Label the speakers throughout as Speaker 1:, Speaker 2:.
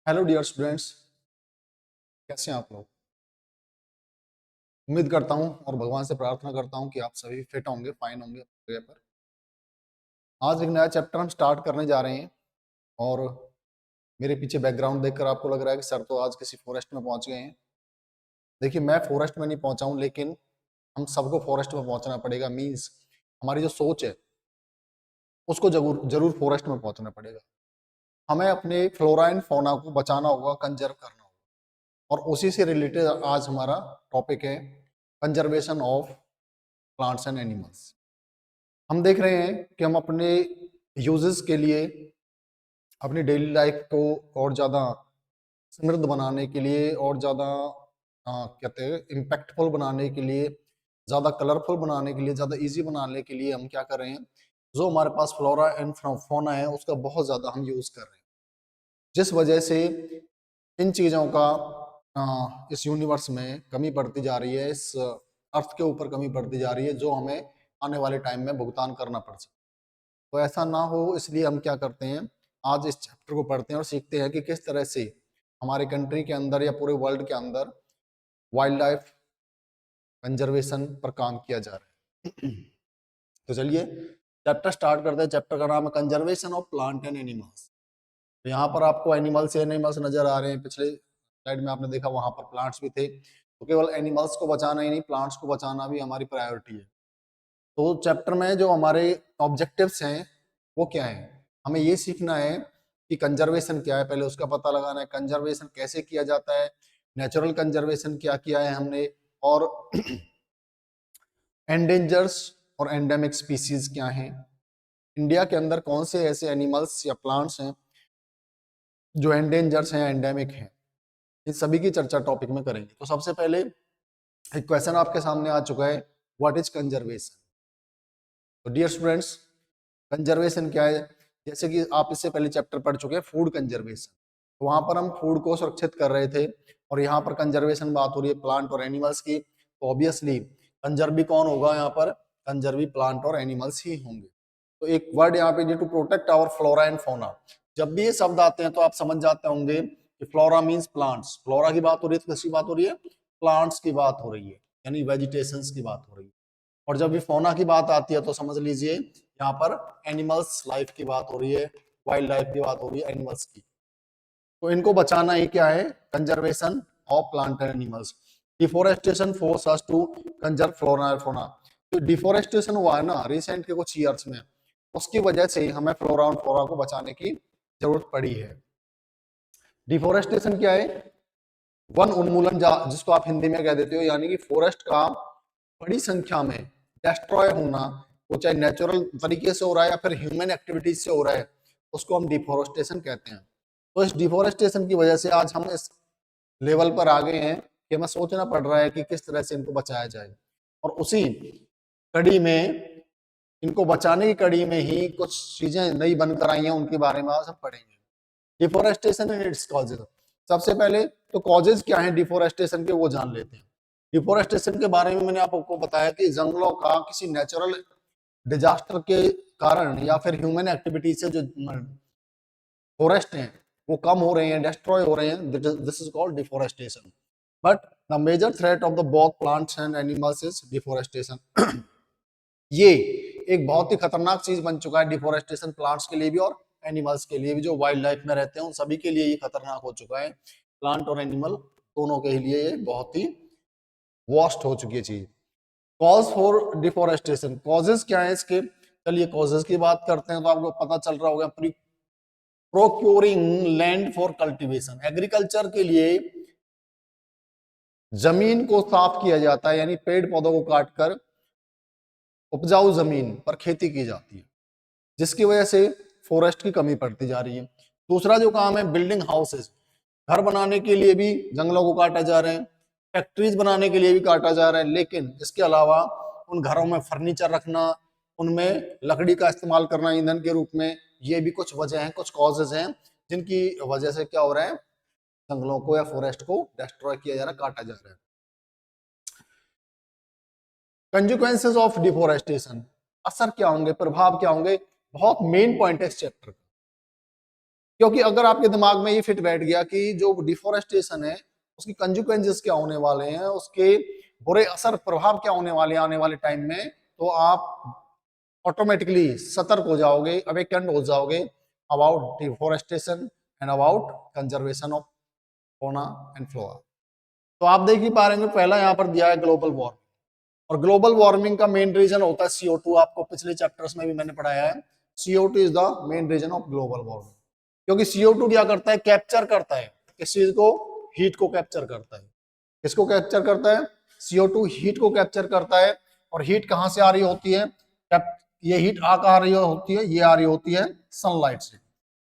Speaker 1: Hello dear students, कैसे हैं आप लोग। उम्मीद करता हूं और भगवान से प्रार्थना करता हूं कि आप सभी फिट होंगे, फाइन होंगे अपनी जगह पर। आज एक नया चैप्टर हम स्टार्ट करने जा रहे हैं। और मेरे पीछे बैकग्राउंड देखकर आपको लग रहा है कि सर तो आज किसी फॉरेस्ट में पहुंच गए हैं। देखिए, मैं फॉरेस्ट में नहीं पहुंचा हूं, लेकिन हम सबको फॉरेस्ट में पहुंचना पड़ेगा। मीन्स हमारी जो सोच है उसको जरूर जरूर फॉरेस्ट में पहुंचना पड़ेगा। हमें अपने फ्लोरा एंड फौना को बचाना होगा, कंजर्व करना होगा। और उसी से रिलेटेड आज हमारा टॉपिक है conservation of plants and animals. हम देख रहे हैं कि हम अपने यूजेस के लिए, अपनी डेली लाइफ को और ज़्यादा समृद्ध बनाने के लिए और ज़्यादा कहते हैं इम्पैक्टफुल बनाने के लिए, ज़्यादा कलरफुल बनाने के लिए, ज़्यादा इजी बनाने के लिए हम क्या कर रहे हैं, जो हमारे पास फ्लोरा एंड फौना है उसका बहुत ज़्यादा हम यूज़ कर रहे हैं। जिस वजह से इन चीज़ों का इस यूनिवर्स में कमी पड़ती जा रही है, इस अर्थ के ऊपर कमी पड़ती जा रही है, जो हमें आने वाले टाइम में भुगतान करना पड़ सकता है। तो ऐसा ना हो, इसलिए हम क्या करते हैं, आज इस चैप्टर को पढ़ते हैं और सीखते हैं कि किस तरह से हमारे कंट्री के अंदर या पूरे वर्ल्ड के अंदर वाइल्ड लाइफ कंजर्वेशन पर काम किया जा रहा है। तो चलिए चैप्टर स्टार्ट करते हैं। चैप्टर का नाम है conservation of plant and animals. तो यहाँ पर आपको एनिमल्स नजर आ रहे हैं। पिछले स्लाइड में आपने देखा वहां पर प्लांट्स भी थे। तो केवल एनिमल्स को बचाना ही नहीं, प्लांट्स को बचाना भी हमारी प्रायोरिटी है। तो चैप्टर में जो हमारे ऑब्जेक्टिव्स हैं वो क्या है, हमें ये सीखना है कि कंजर्वेशन क्या है, पहले उसका पता लगाना है। कंजर्वेशन कैसे किया जाता है, नेचुरल कंजर्वेशन क्या किया है हमने, और एंडेंजर्स और एंडेमिक स्पीसीज क्या हैं, इंडिया के अंदर कौन से ऐसे एनिमल्स या प्लांट्स हैं जो एंडेंजर्स हैं, एंडेमिक हैं। इन सभी की चर्चा टॉपिक में करेंगे। तो सबसे पहले एक क्वेश्चन आपके सामने आ चुका है, व्हाट इज कंजर्वेशन। तो डियर स्टूडेंट्स, कंजर्वेशन क्या है, जैसे कि आप इससे पहले चैप्टर पढ़ चुके हैं फूड कंजर्वेशन। तो वहां पर हम फूड को सुरक्षित कर रहे थे, और यहाँ पर कंजर्वेशन बात हो रही है प्लांट और एनिमल्स की। तो ऑब्वियसली कंजर्व भी कौन होगा यहाँ पर, कंजर्व भी प्लांट और एनिमल्स ही होंगे। तो एक वर्ड यहाँ पे, to protect our flora and fauna. जब भी ये शब्द आते हैं तो आप समझ जाते होंगे कि फ्लोरा मीन्स प्लांट्स। फ्लोरा की बात हो रही है तो किसकी बात हो रही है, प्लांट्स की बात हो रही है, यानी वेजिटेशंस की बात हो रही है। और जब भी फौना की बात आती है तो समझ लीजिए यहाँ पर एनिमल्स लाइफ की बात हो रही है, वाइल्ड लाइफ की बात हो रही है, एनिमल्स की। तो इनको बचाना ही क्या है, conservation of plant and animals. Deforestation forces us to conserve flora and fauna. तो डिफोरेस्टेशन हुआ है ना रिसेंट के कुछ ईयर्स में, उसकी वजह से हमें फ्लोरा और फौना को बचाने की जरूरत पड़ी है। डिफोरेस्टेशन क्या है, वन उन्मूलन, जिसको आप हिंदी में कह देते हो, यानी कि फॉरेस्ट का बड़ी संख्या में डिस्ट्रॉय होना, वो चाहे नेचुरल तरीके से हो रहा है या फिर ह्यूमन एक्टिविटीज से हो रहा है, उसको हम डिफोरेस्टेशन कहते हैं। तो इस डिफोरेस्टेशन की वजह से आज हम इस लेवल पर आ गए हैं कि हमें सोचना पड़ रहा है कि किस तरह से इनको बचाया जाए। और उसी कड़ी में, इनको बचाने की कड़ी में ही कुछ चीजें नई बनकर आई हैं, उनके बारे में आज हम पढ़ेंगे। Deforestation and its causes. सबसे पहले तो कॉजेज क्या है डिफोरेस्टेशन के, वो जान लेते हैं। डिफोरेस्टेशन के बारे में मैंने आपको बताया कि जंगलों का किसी नेचुरल डिजास्टर के कारण या फिर ह्यूमन एक्टिविटी से जो फॉरेस्ट हैं वो कम हो रहे हैं, डिस्ट्रॉय हो रहे हैं, this is called deforestation. But the major threat of the both plants and animals is deforestation. ये एक बहुत ही खतरनाक चीज बन चुका है डिफोरेस्टेशन, प्लांट्स के लिए भी और एनिमल्स के लिए भी। जो वाइल्ड लाइफ में रहते हैं उन सभी के लिए ये खतरनाक हो चुका है। प्लांट और एनिमल दोनों के लिए ये बहुत ही वर्स्ट हो चुकी है चीज। कॉज फॉर डिफोरेस्टेशन, कॉजेज क्या है इसके, चलिए कॉजेज की बात करते हैं। तो आपको पता चल रहा होगा, procuring land for cultivation, agriculture के लिए जमीन को साफ किया जाता है, यानी पेड़ पौधों को काटकर उपजाऊ जमीन पर खेती की जाती है, जिसकी वजह से फॉरेस्ट की कमी पड़ती जा रही है। दूसरा जो काम है बिल्डिंग हाउसेस, घर बनाने के लिए भी जंगलों को काटा जा रहा है, फैक्ट्रीज बनाने के लिए भी काटा जा रहा है। लेकिन इसके अलावा उन घरों में फर्नीचर रखना, उनमें लकड़ी का इस्तेमाल करना ईंधन के रूप में, ये भी कुछ वजह है, कुछ कॉजेज हैं जिनकी वजह से क्या हो रहा है, जंगलों को या फॉरेस्ट को डिस्ट्रॉय किया जा रहा है, काटा जा रहा है। कंसिक्वेंसेस ऑफ डिफोरेस्टेशन, असर क्या होंगे, प्रभाव क्या होंगे, बहुत मेन पॉइंट है इस चैप्टर का। क्योंकि अगर आपके दिमाग में ये फिट बैठ गया कि जो डिफोरेस्टेशन है उसकी कंसिक्वेंसेस क्या होने वाले हैं, उसके बुरे असर प्रभाव क्या होने वाले हैं आने वाले टाइम में, तो आप ऑटोमेटिकली सतर्क हो जाओगे, अवेकेंड हो जाओगे about deforestation and about conservation of फोना एंड फ्लोरा। तो आप देख ही पा रहे हैं, पहला यहाँ पर दिया है ग्लोबल वार्मिंग, और ग्लोबल वार्मिंग का मेन रीजन होता है CO2। आपको पिछले चैप्टर्स में भी मैंने पढ़ाया है, CO2 is the main reason of global warming. क्योंकि CO2 क्या करता है, कैप्चर करता है किस चीज को, हीट को कैप्चर करता है। किसको कैप्चर करता है, CO2 हीट को कैप्चर करता है। और हीट कहां से आ रही होती है, ये हीट आ कहां रही होती है, ये आ रही होती है सनलाइट से।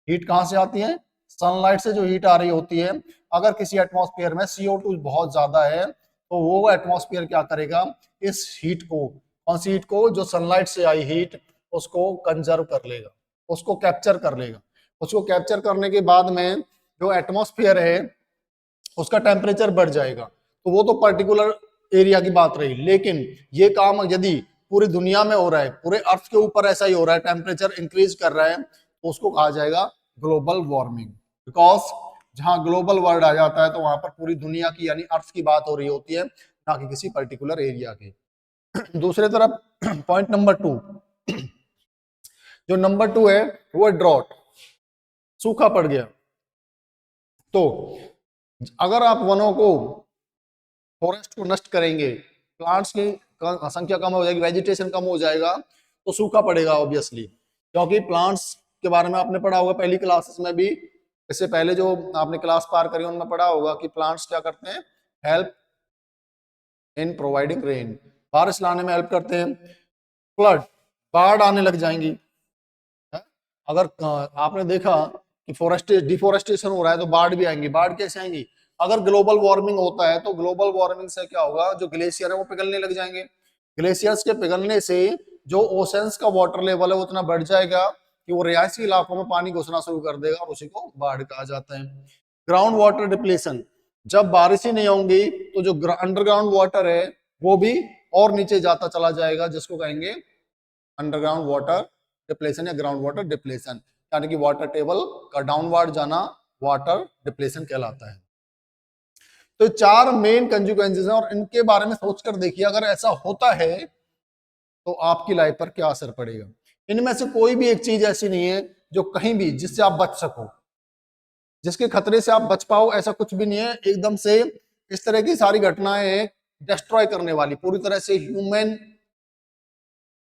Speaker 1: हीट कहां से आती है, सनलाइट से जो हीट आ रही होती है। अगर किसी एटमॉस्फेयर में CO2 बहुत ज्यादा है तो वो एटमॉस्फेयर क्या करेगा, इस हीट को, कौन सी हीट को, जो सनलाइट से आई हीट, उसको कंजर्व कर लेगा, उसको कैप्चर कर लेगा। उसको कैप्चर करने के बाद में जो एटमॉस्फेयर है उसका टेम्परेचर बढ़ जाएगा। तो वो तो पर्टिकुलर एरिया की बात रही, लेकिन ये काम यदि पूरी दुनिया में हो रहा है, पूरे अर्थ के ऊपर ऐसा ही हो रहा है, टेम्परेचर इंक्रीज कर रहा है, तो उसको कहा जाएगा ग्लोबल वार्मिंग। बिकॉज जहां ग्लोबल वर्ड आ जाता है तो वहां पर पूरी दुनिया की यानी अर्थ की बात हो रही होती है, ना कि किसी पर्टिकुलर एरिया की। दूसरे तरफ पॉइंट नंबर 2, जो नंबर 2 है वो है ड्रॉट, सूखा पड़ गया। तो अगर आप वनों को, फॉरेस्ट को नष्ट करेंगे, प्लांट्स की संख्या कम हो जाएगी, वेजिटेशन कम हो जाएगा, तो सूखा पड़ेगा ऑब्वियसली। क्योंकि प्लांट्स के बारे में आपने पढ़ा होगा पहली क्लासेस में भी, इससे पहले जो आपने क्लास पार करी उनमें पढ़ा होगा कि प्लांट्स क्या करते हैं, हेल्प इन प्रोवाइडिंग रेन, बारिश लाने में हेल्प करते हैं। फ्लड, बाढ़ आने लग जाएंगी। है? अगर आपने देखा कि डिफोरेस्टेशन हो रहा है तो बाढ़ भी आएंगी। बाढ़ कैसे आएंगी, अगर ग्लोबल वार्मिंग होता है तो ग्लोबल वार्मिंग से क्या होगा, जो ग्लेशियर है वो पिघलने लग जाएंगे। ग्लेशियर्स के पिघलने से जो ओशंस का वाटर लेवल है वो उतना बढ़ जाएगा कि वो रिहायशी इलाकों में पानी घुसना शुरू कर देगा, और उसी को बाढ़ कहा जाता है। ग्राउंड वाटर डिप्लेशन, जब बारिश ही नहीं होंगी तो जो अंडरग्राउंड वाटर है वो भी और नीचे जाता चला जाएगा, जिसको कहेंगे अंडरग्राउंड वाटर डिप्लेशन या ग्राउंड वाटर डिप्लेशन, यानी कि वाटर टेबल का डाउनवर्ड जाना वाटर डिप्लेशन कहलाता है। तो 4 मेन कंसिक्वेंसेस हैं, और इनके बारे में सोचकर देखिए, अगर ऐसा होता है तो आपकी लाइफ पर क्या असर पड़ेगा। इनमें से कोई भी एक चीज ऐसी नहीं है जो कहीं भी जिससे आप बच सको, जिसके खतरे से आप बच पाओ, ऐसा कुछ भी नहीं है। एकदम से इस तरह की सारी घटनाएं डिस्ट्रॉय करने वाली, पूरी तरह से ह्यूमन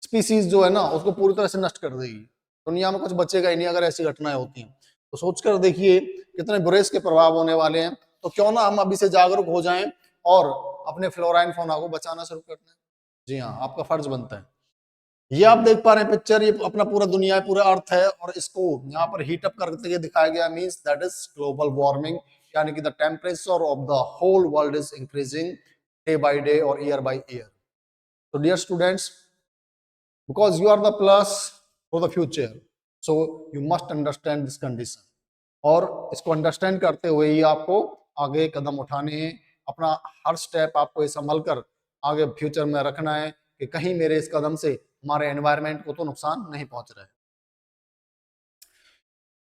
Speaker 1: स्पीसीज जो है ना उसको पूरी तरह से नष्ट कर देगी। दुनिया में कुछ बचेगा ही नहीं अगर ऐसी घटनाएं होती हैं। तो सोचकर देखिए कितने बुरे इसके प्रभाव होने वाले हैं। तो क्यों ना हम अभी से जागरूक हो जाएं और अपने फ्लोरा एंड फौना को बचाना शुरू कर दें। जी हाँ, आपका फर्ज बनता है। ये आप देख पा रहे हैं पिक्चर, ये अपना पूरा दुनिया है, पूरा अर्थ है, और इसको यहाँ पर हीट अप करके दिखाया गया, means that is global warming, यानी कि the temperature of the whole world is increasing day by day और ईयर बाय ईयर। तो dear students, because you are the plus for the future, so you must understand this condition, और इसको understand करते हुए ही आपको आगे कदम उठाने हैं। अपना हर स्टेप आपको ये संभल कर आगे फ्यूचर में रखना है कि कहीं मेरे इस कदम से हमारे एनवायरनमेंट को तो नुकसान नहीं पहुंच रहा है।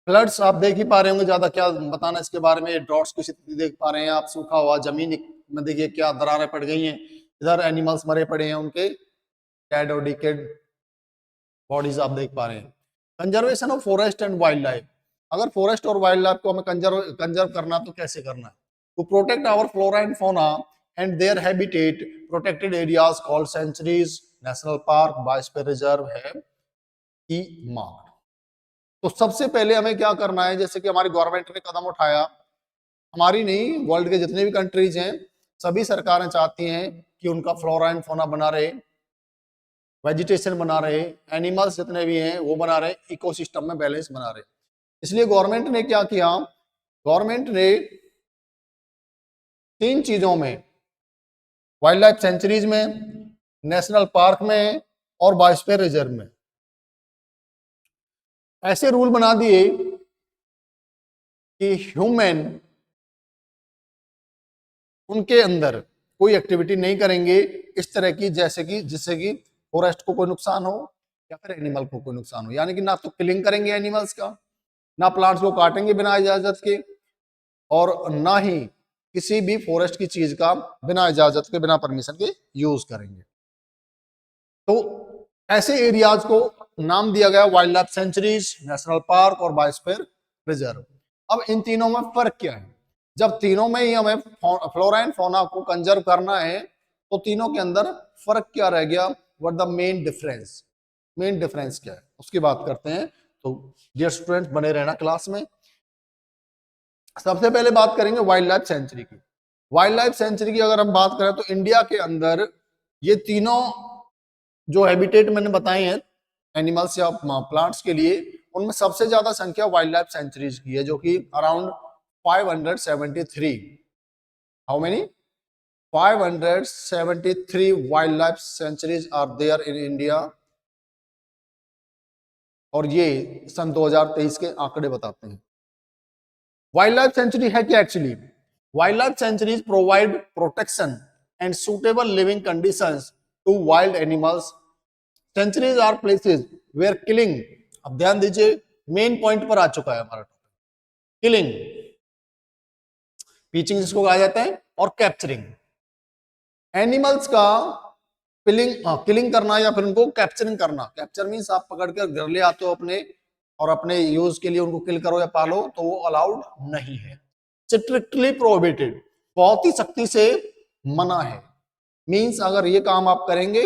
Speaker 1: फ्लड्स आप देख ही पा रहे होंगे, ज्यादा क्या बताना इसके बारे में। ड्रॉट्स की स्थिति देख पा रहे हैं आप, सूखा हुआ जमीन में देखिए क्या दरारें पड़ गई हैं, इधर एनिमल्स मरे पड़े हैं, उनके डेड और डिकेड बॉडीज आप देख पा रहे हैं। Conservation of forest and wild life, अगर फॉरेस्ट और वाइल्ड लाइफ को हमें कंजर्व करना तो कैसे करना है, to protect our flora and fauna and their habitat, protected areas called sanctuaries, national park, biosphere reserve है की मार्क। तो सबसे पहले हमें क्या करना है, जैसे कि हमारी गवर्नमेंट ने कदम उठाया, हमारी नहीं वर्ल्ड के जितने भी कंट्रीज हैं सभी सरकारें चाहती हैं कि उनका फ्लोरा एंड फौना बना रहे, वेजिटेशन बना रहे, एनिमल्स जितने भी हैं वो बना रहे, इकोसिस्टम में बैलेंस बना रहे। इसलिए गवर्नमेंट ने क्या किया, गवर्नमेंट ने 3 चीजों में, वाइल्ड लाइफ सेंचुरीज में, नेशनल पार्क में और बायोस्फीयर रिजर्व में ऐसे रूल बना दिए कि ह्यूमन उनके अंदर कोई एक्टिविटी नहीं करेंगे इस तरह की, जैसे कि जिससे कि फॉरेस्ट को कोई नुकसान हो या फिर एनिमल को कोई नुकसान हो, यानी कि ना तो किलिंग करेंगे एनिमल्स का, ना प्लांट्स को काटेंगे बिना इजाजत के, और ना ही किसी भी फॉरेस्ट की चीज का बिना इजाजत के, बिना परमिशन के यूज करेंगे। तो ऐसे एरियाज को नाम दिया गया wild life centuries, national park और बायोस्फीयर रिजर्व। अब इन तीनों में फर्क क्या है? जब तीनों में ही हमें फ्लोरा एंड फौना को कंजर्व करना है, तो तीनों के अंदर फर्क क्या रह गया? What the main difference? Main difference क्या है उसकी बात करते हैं। तो डियर स्टूडेंट्स, बने रहना क्लास में। सबसे पहले बात करेंगे वाइल्ड लाइफ सेंचुरी की। वाइल्ड लाइफ सेंचुरी की अगर हम बात करें तो इंडिया के अंदर ये तीनों जो हैबिटेट मैंने बताए हैं एनिमल्स या प्लांट्स के लिए, उनमें सबसे ज्यादा संख्या वाइल्ड लाइफ सेंचुरीज की है, जो कि around 573। How many? 573 wild life sanctuaries are there in India. और ये सन 2023 के आंकड़े बताते हैं। वाइल्ड लाइफ सेंचुरी है क्या actually? Wild life sanctuaries provide protection and suitable living conditions to wild animals. Sanctuaries are places where killing, अब ध्यान दीजिए मेन पॉइंट पर आ चुका है हमारा टॉपिक, किलिंग, पीचिंग जिसको कहा जाता है, और कैप्चरिंग एनिमल्स का किलिंग करना या फिर उनको कैप्चरिंग करना। कैप्चर मीन्स आप पकड़ कर घर ले आते हो अपने, और अपने यूज के लिए उनको किल करो या पालो, तो वो अलाउड नहीं है, स्ट्रिक्टली प्रोहिबिटेड, बहुत ही सख्ती से मना है। मीन्स अगर ये काम आप करेंगे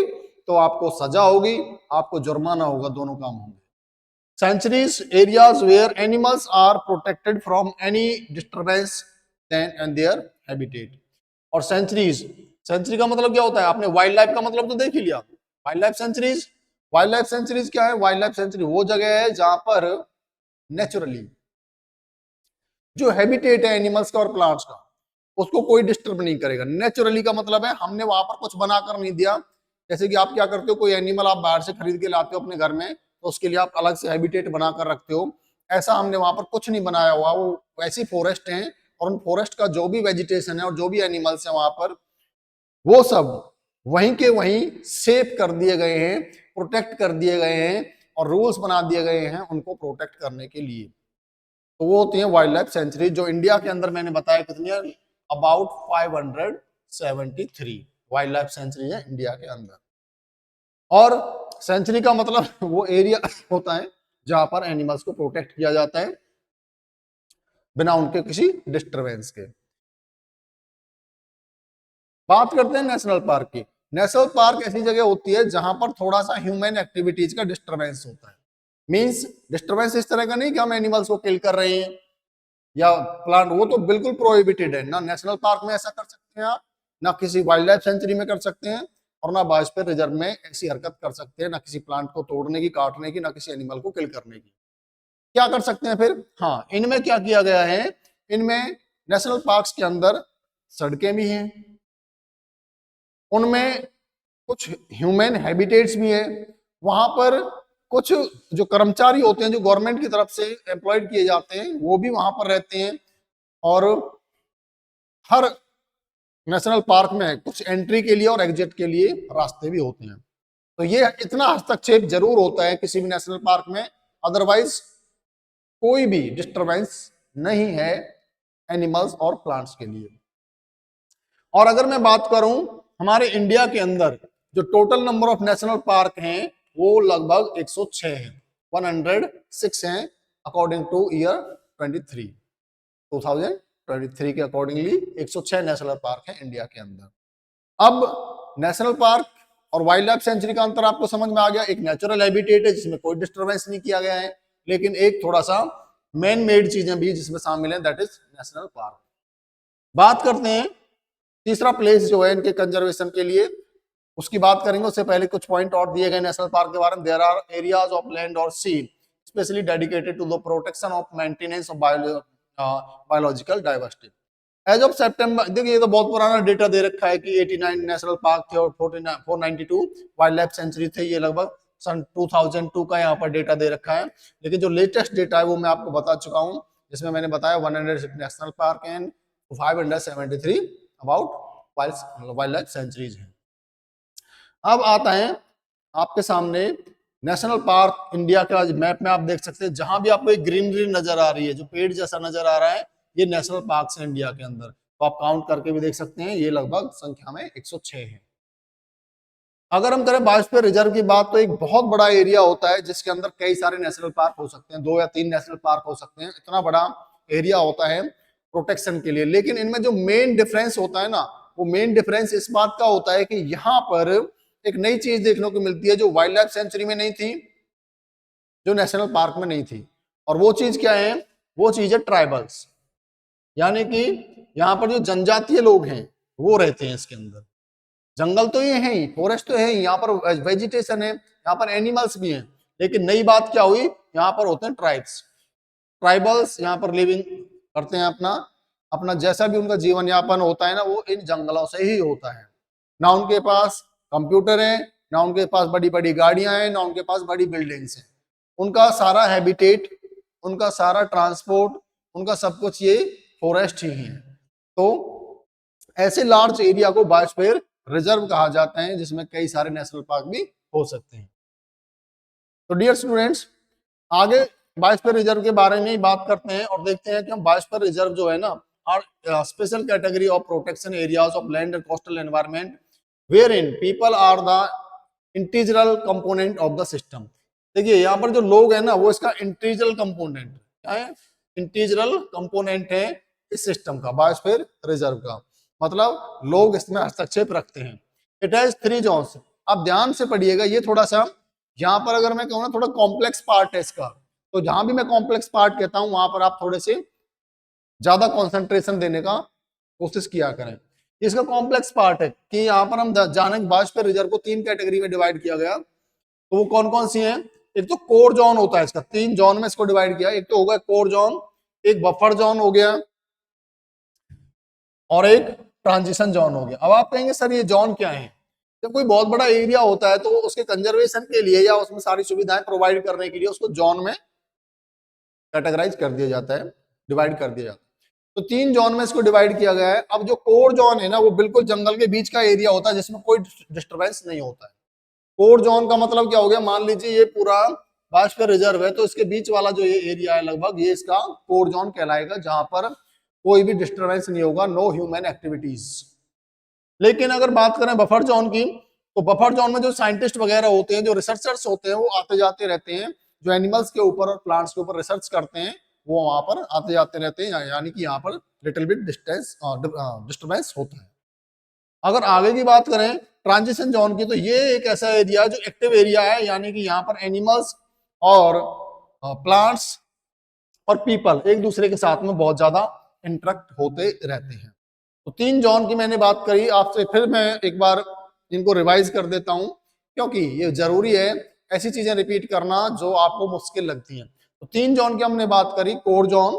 Speaker 1: तो आपको सजा होगी, आपको जुर्माना होगा, दोनों काम होंगे। Sanctuaries areas where animals are protected from any disturbance and their habitat। और सेंचुरीज, सेंचुरी का मतलब क्या होता है? आपने वाइल्ड लाइफ का मतलब तो देख ही लिया। Wild life centuries, wild life centuries क्या है? वाइल्ड लाइफ सेंचुरी वो जगह है जहां पर नेचुरली जो हैबिटेट है एनिमल्स का और प्लांट्स का, उसको कोई डिस्टर्ब नहीं करेगा। नेचुरली का मतलब है हमने वहां पर कुछ बनाकर नहीं दिया। जैसे कि आप क्या करते हो, कोई एनिमल आप बाहर से खरीद के लाते हो अपने घर में, तो उसके लिए आप अलग से हैबिटेट बनाकर रखते हो। ऐसा हमने वहां पर कुछ नहीं बनाया हुआ, वो वैसी फॉरेस्ट है, और उन फॉरेस्ट का जो भी वेजिटेशन है और जो भी एनिमल्स है वहां पर, वो सब वहीं के वहीं सेव कर दिए गए हैं, प्रोटेक्ट कर दिए गए हैं, और रूल्स बना दिए गए हैं उनको प्रोटेक्ट करने के लिए। तो वो होती है वाइल्ड लाइफ सेंचुरी, जो इंडिया के अंदर मैंने बताया कितनी है? अबाउट 573 वाइल्ड लाइफ सेंचुरी है इंडिया के अंदर। और सेंचुरी का मतलब वो एरिया होता है जहां पर एनिमल्स को प्रोटेक्ट किया जाता है बिना उनके किसी डिस्टरबेंस के। बात करते हैं नेशनल पार्क की। नेशनल पार्क ऐसी जगह होती है जहां पर थोड़ा सा ह्यूमन एक्टिविटीज का डिस्टरबेंस होता है। मींस डिस्टरबेंस इस तरह का नहीं कि हम एनिमल्स को किल कर रहे हैं या प्लांट, वो तो बिल्कुल प्रोहिबिटेड है। ना नेशनल पार्क में ऐसा कर सकते हैं आप, ना किसी वाइल्ड लाइफ सेंचुरी में कर सकते हैं, और ना बायोस्फीयर रिजर्व में ऐसी हरकत कर सकते हैं, ना किसी प्लांट को तोड़ने की, काटने की, ना किसी एनिमल को किल करने की। क्या कर सकते हैं फिर? हाँ, इनमें क्या किया गया है, इनमें नेशनल पार्क्स के अंदर सड़कें भी हैं, उनमें कुछ ह्यूमन हैबिटेट्स भी है, वहां पर कुछ जो कर्मचारी होते हैं जो गवर्नमेंट की तरफ से एम्प्लॉयड किए जाते हैं वो भी वहां पर रहते हैं। और हर नेशनल पार्क में कुछ एंट्री के लिए और एग्जिट के लिए रास्ते भी होते हैं। तो ये इतना हस्तक्षेप जरूर होता है किसी भी नेशनल पार्क में, अदरवाइज कोई भी डिस्टरबेंस नहीं है एनिमल्स और प्लांट्स के लिए। और अगर मैं बात करूं हमारे इंडिया के अंदर जो total number of national park हैं वो लगभग 106 हैं, 106 हैं अकॉर्डिंग टू ईयर 2023 के अकॉर्डिंगली 106 नेशनल पार्क हैं इंडिया के अंदर। अब नेशनल पार्क और वाइल्ड लाइफ सेंचुरी का अंतर आपको समझ में आ गया। एक नेचुरल हैबिटेट है जिसमें कोई डिस्टरबेंस नहीं किया गया है, लेकिन एक थोड़ा सा मैन मेड चीजें भी जिसमें शामिल है, दैट इज नेशनल पार्क। बात करते हैं तीसरा प्लेस जो है इनके कंजर्वेशन के लिए, उसकी बात करेंगे। उससे पहले कुछ पॉइंट और दिए गए नेशनल पार्क के बारे में। There are areas of land और sea specially dedicated to the protection of maintenance of biological diversity. As of September, देखिए ये तो बहुत पुराना डेटा दे रखा है कि 89 नेशनल पार्क थे और 492 वाइल्ड लाइफ सेंचुरी थे। ये लगभग सन 2002 का यहाँ पर डेटा दे रखा है, लेकिन जो लेटेस्ट डेटा है वो मैं आपको बता चुका हूँ, जिसमें मैंने बताया 106 national park and 573 about wild life centuries हैं। अब आता है आपके सामने नेशनल पार्क इंडिया का मैप में आप देख सकते हैं, जहां भी आपको एक ग्रीनरी नजर आ रही है, जो पेड़ जैसा नजर आ रहा है, ये नेशनल पार्क है इंडिया के अंदर। तो आप काउंट करके भी देख सकते हैं, ये लगभग संख्या में 106 है। अगर हम करें बायोस्फीयर रिजर्व की बात, तो एक बहुत बड़ा एरिया होता है जिसके अंदर कई सारे नेशनल पार्क हो सकते हैं, 2 या 3 नेशनल पार्क हो सकते हैं, इतना बड़ा एरिया होता है प्रोटेक्शन के लिए। लेकिन इनमें जो मेन डिफरेंस होता है ना, वो मेन डिफरेंस इस बात का होता है कि यहाँ पर एक नई चीज देखने को मिलती है, जो वाइल्ड लाइफ सेंचुरी में नहीं थी, जो नेशनल पार्क में नहीं थी। और वो चीज क्या है? वो चीज है ट्राइबल्स, यानी कि यहाँ पर जो जनजातीय लोग हैं वो रहते हैं इसके अंदर। जंगल तो ये है ही, फॉरेस्ट तो है ही, यहाँ पर वेजिटेशन है, यहाँ पर एनिमल्स भी हैं। लेकिन नई बात क्या हुई, यहाँ पर होते हैं ट्राइब्स, ट्राइबल्स यहाँ पर लिविंग करते हैं, अपना अपना जैसा भी उनका जीवन यापन होता है ना, वो इन जंगलों से ही होता है। ना उनके पास कंप्यूटर है, ना उनके पास बड़ी बड़ी गाड़ियां हैं, ना उनके पास बड़ी बिल्डिंग्स हैं। उनका सारा हैबिटेट, उनका सारा ट्रांसपोर्ट, उनका सब कुछ ये फॉरेस्ट ही है। तो ऐसे लार्ज एरिया को बायोस्फीयर रिजर्व कहा जाता है, जिसमें कई सारे नेशनल पार्क भी हो सकते हैं। तो डियर स्टूडेंट्स, आगे बायोस्फीयर रिजर्व के बारे में ही बात करते हैं और देखते हैं कि हम बायोस्फीयर रिजर्व जो है ना, are special category of protection areas of land and coastal environment where in people are the integral component of the system. देखिए यहाँ पर जो लोग हैं ना, वो इसका इंटीग्रल कंपोनेंट है, इंटीग्रल कंपोनेंट है इस सिस्टम का, बायोस्फीयर रिजर्व का। मतलब लोग इसमें हस्तक्षेप रखते हैं। It has 3 zones. आप ध्यान से पढ़िएगा, ये थोड़ा सा यहाँ पर अगर मैं कहूँ ना, थोड़ा कॉम्प्लेक्स पार्ट है इसका। तो जहां भी मैं कॉम्प्लेक्स पार्ट कहता हूं, वहां पर आप थोड़े से ज्यादा कंसंट्रेशन देने का कोशिश किया करें। इसका कॉम्प्लेक्स पार्ट है कि यहाँ पर हम जाने बायोस्फीयर रिजर्व को 3 कैटेगरी में डिवाइड किया गया। तो वो कौन कौन सी हैं? एक तो कोर जोन होता है इसका, 3 जोन में इसको डिवाइड किया। एक तो होगा कोर जोन, एक बफर जोन हो गया, और एक ट्रांजिशन जोन हो गया। अब आप कहेंगे सर ये जोन क्या है? जब कोई बहुत बड़ा एरिया होता है तो उसके कंजर्वेशन के लिए या उसमें सारी सुविधाएं प्रोवाइड करने के लिए उसको जोन में कैटेगराइज कर दिया जाता है, डिवाइड कर दिया जाता है। तो 3 जोन में इसको डिवाइड किया गया है। अब जो कोर जोन है ना, वो बिल्कुल जंगल के बीच का एरिया होता है, जिसमें कोई डिस्टरबेंस नहीं होता है। कोर जोन का मतलब क्या हो गया? मान लीजिए ये पूरा बायोस्फीयर रिजर्व है, तो इसके बीच वाला जो ये एरिया है लगभग, ये इसका कोर जोन कहलाएगा, जहां पर कोई भी डिस्टरबेंस नहीं होगा, नो ह्यूमन एक्टिविटीज। लेकिन अगर बात करें बफर जोन की, तो बफर जोन में जो साइंटिस्ट वगैरह होते हैं, जो रिसर्चर्स होते हैं, वो आते जाते रहते हैं। जो एनिमल्स के ऊपर और प्लांट्स के ऊपर रिसर्च करते हैं, वो वहां पर आते जाते रहते हैं, यानी कि यहाँ पर लिटिल बिट डिस्टर्बेंस होता है। अगर आगे की बात करें ट्रांजिशन जोन की, तो ये एक ऐसा एरिया जो एक्टिव एरिया है, यानी कि यहाँ पर एनिमल्स और प्लांट्स और पीपल एक दूसरे के साथ में बहुत ज्यादा इंटरेक्ट होते रहते हैं। तो 3 जोन की मैंने बात करी आपसे, फिर मैं एक बार इनको रिवाइज कर देता हूं, क्योंकि ये जरूरी है ऐसी चीजें रिपीट करना जो आपको मुश्किल लगती हैं। तो 3 जोन की हमने बात करी, core zone,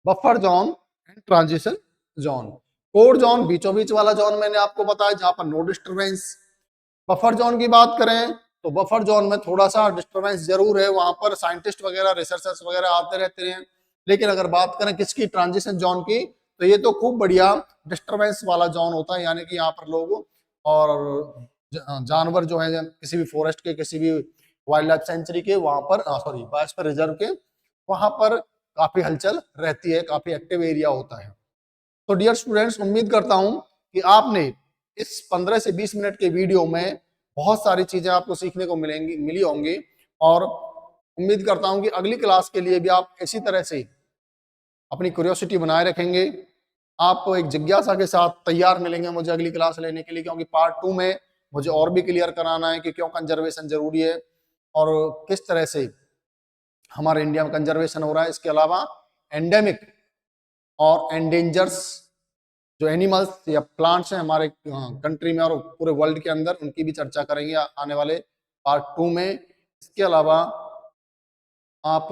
Speaker 1: buffer zone and transition zone. Core zone बीचों बीच वाला जोन मैंने आपको बताया, जहां पर नो डिस्टरबेंस। बफर जोन की बात करें तो बफर जोन में थोड़ा सा डिस्टरबेंस जरूर है, वहां पर साइंटिस्ट वगैरह रिसर्चर्स वगैरह आते रहते हैं। लेकिन अगर बात करें किसकी, ट्रांजिशन जोन की, तो ये तो खूब बढ़िया डिस्टरबेंस वाला जोन होता है, यानी कि यहाँ पर लोग और जानवर जो है किसी भी फॉरेस्ट के, किसी भी वाइल्ड लाइफ सेंचुरी के, वहां पर सॉरी बायोस्फीयर रिजर्व के, वहां पर काफी हलचल रहती है, काफी एक्टिव एरिया होता है। तो डियर स्टूडेंट्स, उम्मीद करता हूं कि आपने इस 15 से 20 मिनट के वीडियो में बहुत सारी चीजें आपको सीखने को मिली होंगी, और उम्मीद करता हूं कि अगली क्लास के लिए भी आप इसी तरह से अपनी क्यूरियोसिटी बनाए रखेंगे। आप एक जिज्ञासा के साथ तैयार मिलेंगे मुझे अगली क्लास लेने के लिए, क्योंकि पार्ट 2 में मुझे और भी क्लियर कराना है कि क्यों कंजर्वेशन जरूरी है और किस तरह से हमारे इंडिया में कंजर्वेशन हो रहा है। इसके अलावा एंडेमिक और एंडेंजर्स जो एनिमल्स या प्लांट्स हैं हमारे कंट्री में और पूरे वर्ल्ड के अंदर, उनकी भी चर्चा करेंगे आने वाले पार्ट 2 में। इसके अलावा आप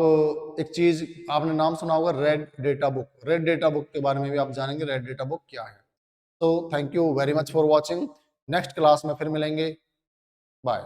Speaker 1: एक चीज आपने नाम सुना होगा, red data book. Red data book के बारे में भी आप जानेंगे, रेड डेटा बुक क्या है। तो thank you very much for watching. Next class में फिर मिलेंगे, बाय।